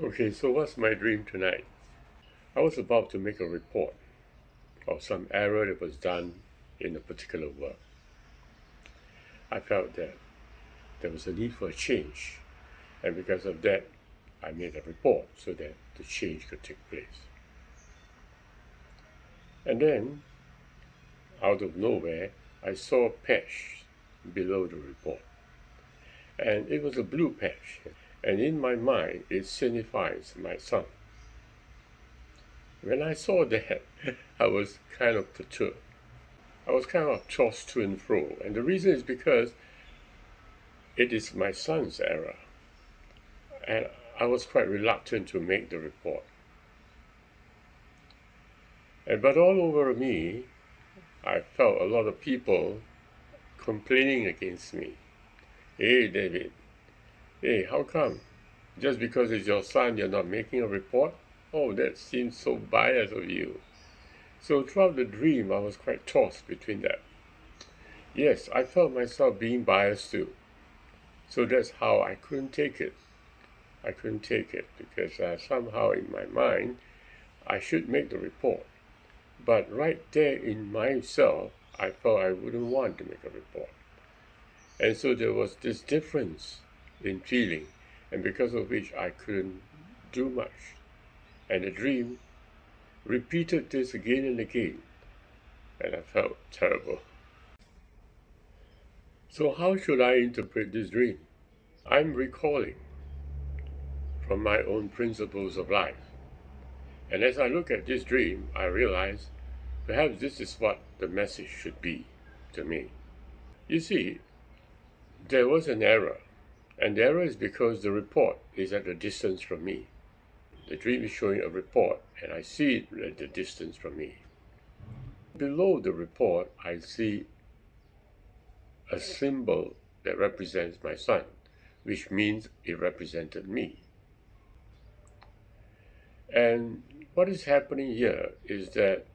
Okay, so what's my dream tonight? I was about to make a report of some error that was done in a particular work. I felt that there was a need for a change, and because of that, I made a report so that the change could take place. And then, out of nowhere, I saw a patch below the report, and it was a blue patch, and in my mind, it signifies my son. When I saw that, I was kind of perturbed. I was kind of tossed to and fro, and the reason is because it is my son's error, and I was quite reluctant to make the report. But all over me, I felt a lot of people complaining against me. Hey, David, hey, how come? Just because it's your son, you're not making a report? Oh, that seems so biased of you. So throughout the dream, I was quite tossed between that. Yes, I felt myself being biased too. So that's how I couldn't take it. I couldn't take it because somehow in my mind, I should make the report. But right there in myself, I felt I wouldn't want to make a report. And so there was this difference in feeling, and because of which I couldn't do much. And the dream repeated this again and again, and I felt terrible. So, how should I interpret this dream? I'm recalling from my own principles of life. And as I look at this dream, I realize perhaps this is what the message should be to me. You see, there was an error, and the error is because the report is at a distance from me. The dream is showing a report, and I see it at a distance from me. Below the report, I see a symbol that represents my son, which means it represented me. And what is happening here is that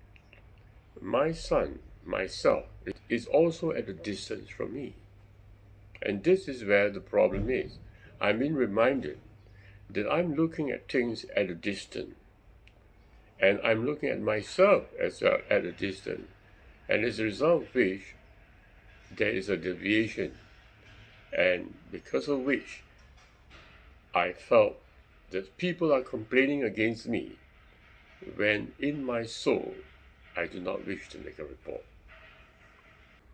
my son, myself, is also at a distance from me. And this is where the problem is. I'm being reminded that I'm looking at things at a distance. And I'm looking at myself as well at a distance. And as a result of which, there is a deviation. And because of which, I felt that people are complaining against me when in my soul, I do not wish to make a report.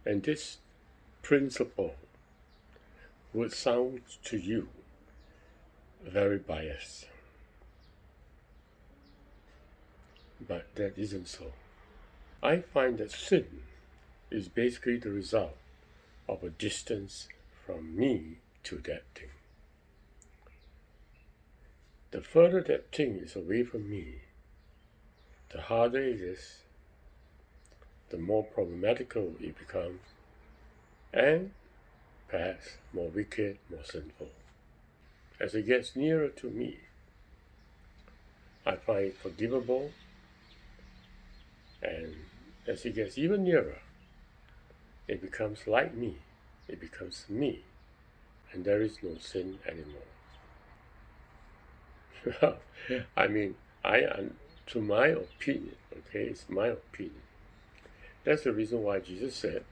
And this principle would sound to you very biased. But that isn't so. I find that sin is basically the result of a distance from me to that thing. The further that thing is away from me, the harder it is, the more problematical it becomes, and perhaps more wicked, more sinful. As it gets nearer to me, I find it forgivable, and as it gets even nearer, it becomes like me, it becomes me, and there is no sin anymore. I mean, to my opinion, okay, it's my opinion. That's the reason why Jesus said,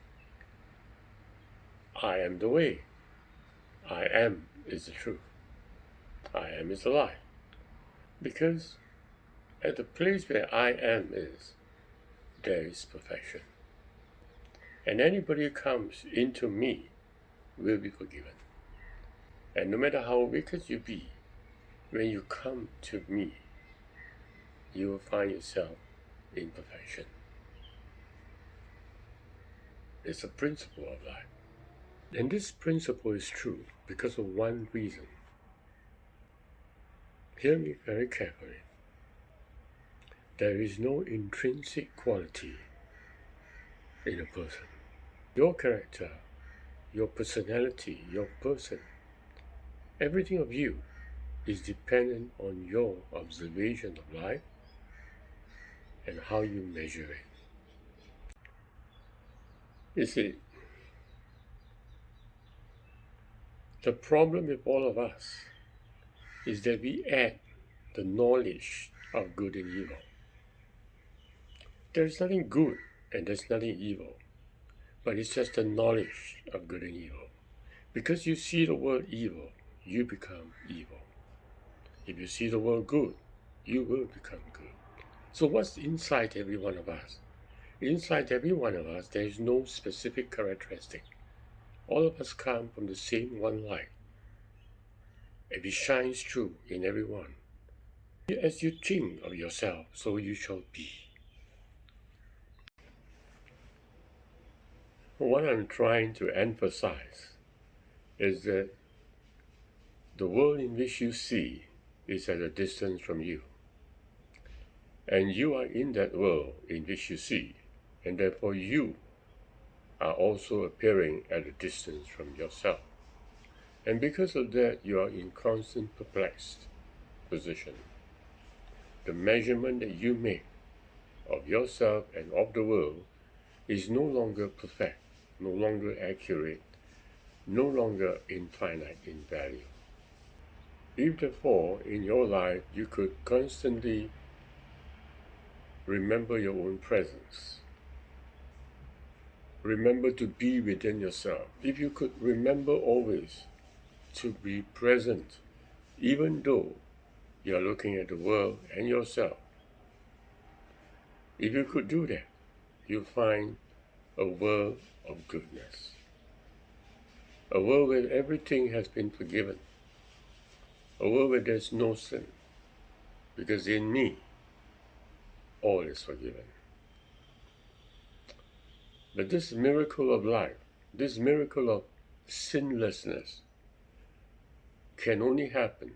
I am the way. I am is the truth. I am is the life. Because at the place where I am is, there is perfection. And anybody who comes into me will be forgiven. And no matter how wicked you be, when you come to me, you will find yourself in perfection. It's a principle of life. And this principle is true because of one reason. Hear me very carefully. There is no intrinsic quality in a person. Your character, your personality, your person, everything of you is dependent on your observation of life and how you measure it. You see, the problem with all of us is that we add the knowledge of good and evil. There's nothing good and there's nothing evil, but it's just the knowledge of good and evil. Because you see the world evil, you become evil. If you see the world good, you will become good. So what's inside every one of us? Inside every one of us, there is no specific characteristic. All of us come from the same one light. If it shines through in everyone, as you think of yourself, so you shall be. What I'm trying to emphasize is that the world in which you see is at a distance from you. And you are in that world in which you see, and therefore you are also appearing at a distance from yourself. And because of that, you are in constant perplexed position. The measurement that you make of yourself and of the world is no longer perfect, no longer accurate, no longer infinite in value. If therefore in your life you could constantly remember your own presence, remember to be within yourself, if you could remember always to be present, even though you are looking at the world and yourself, if you could do that, you'll find a world of goodness. A world where everything has been forgiven. A world where there's no sin. Because in me, all is forgiven. But this miracle of life, this miracle of sinlessness, can only happen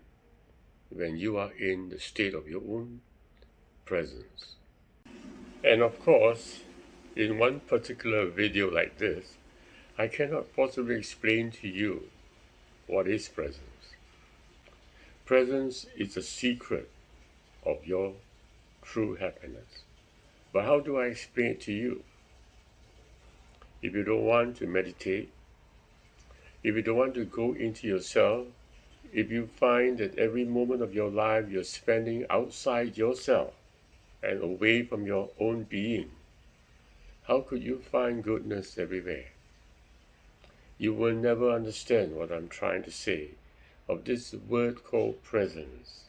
when you are in the state of your own presence. And of course, in one particular video like this, I cannot possibly explain to you what is presence. Presence is the secret of your true happiness. But how do I explain it to you? If you don't want to meditate, if you don't want to go into yourself, if you find that every moment of your life you're spending outside yourself and away from your own being, how could you find goodness everywhere? You will never understand what I'm trying to say of this word called presence.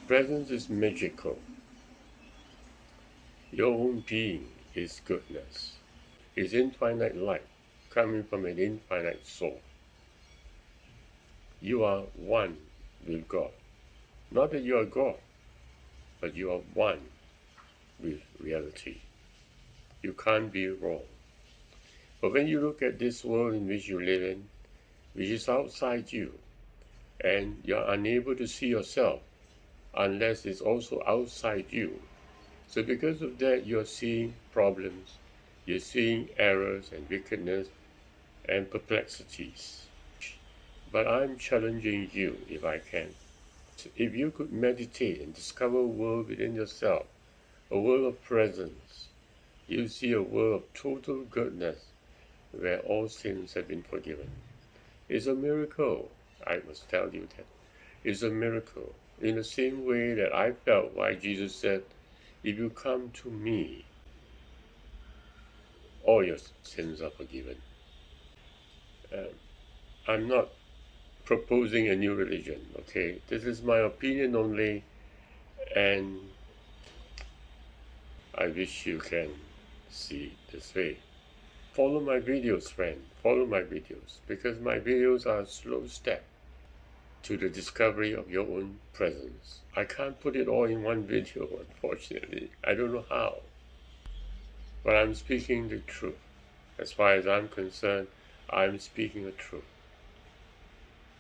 Presence is magical. Your own being is goodness, is infinite light coming from an infinite soul. You are one with God. Not that you are God, but you are one with reality. You can't be wrong. But when you look at this world in which you live in, which is outside you, and you're unable to see yourself unless it's also outside you. So because of that, you're seeing problems, you're seeing errors and wickedness and perplexities. But I'm challenging you, if I can. If you could meditate and discover a world within yourself, a world of presence, you see a world of total goodness where all sins have been forgiven. It's a miracle, I must tell you that. It's a miracle. In the same way that I felt why Jesus said, if you come to me, all your sins are forgiven. I'm not proposing a new religion, okay? This is my opinion only, and I wish you can see it this way. Follow my videos, friend. Follow my videos, because my videos are a slow step to the discovery of your own presence. I can't put it all in one video, unfortunately. I don't know how. But I'm speaking the truth. As far as I'm concerned, I'm speaking the truth.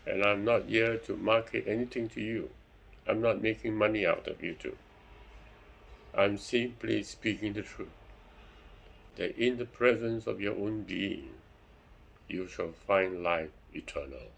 And I'm not here to market anything to you. I'm not making money out of you too. I'm simply speaking the truth. That in the presence of your own being, you shall find life eternal.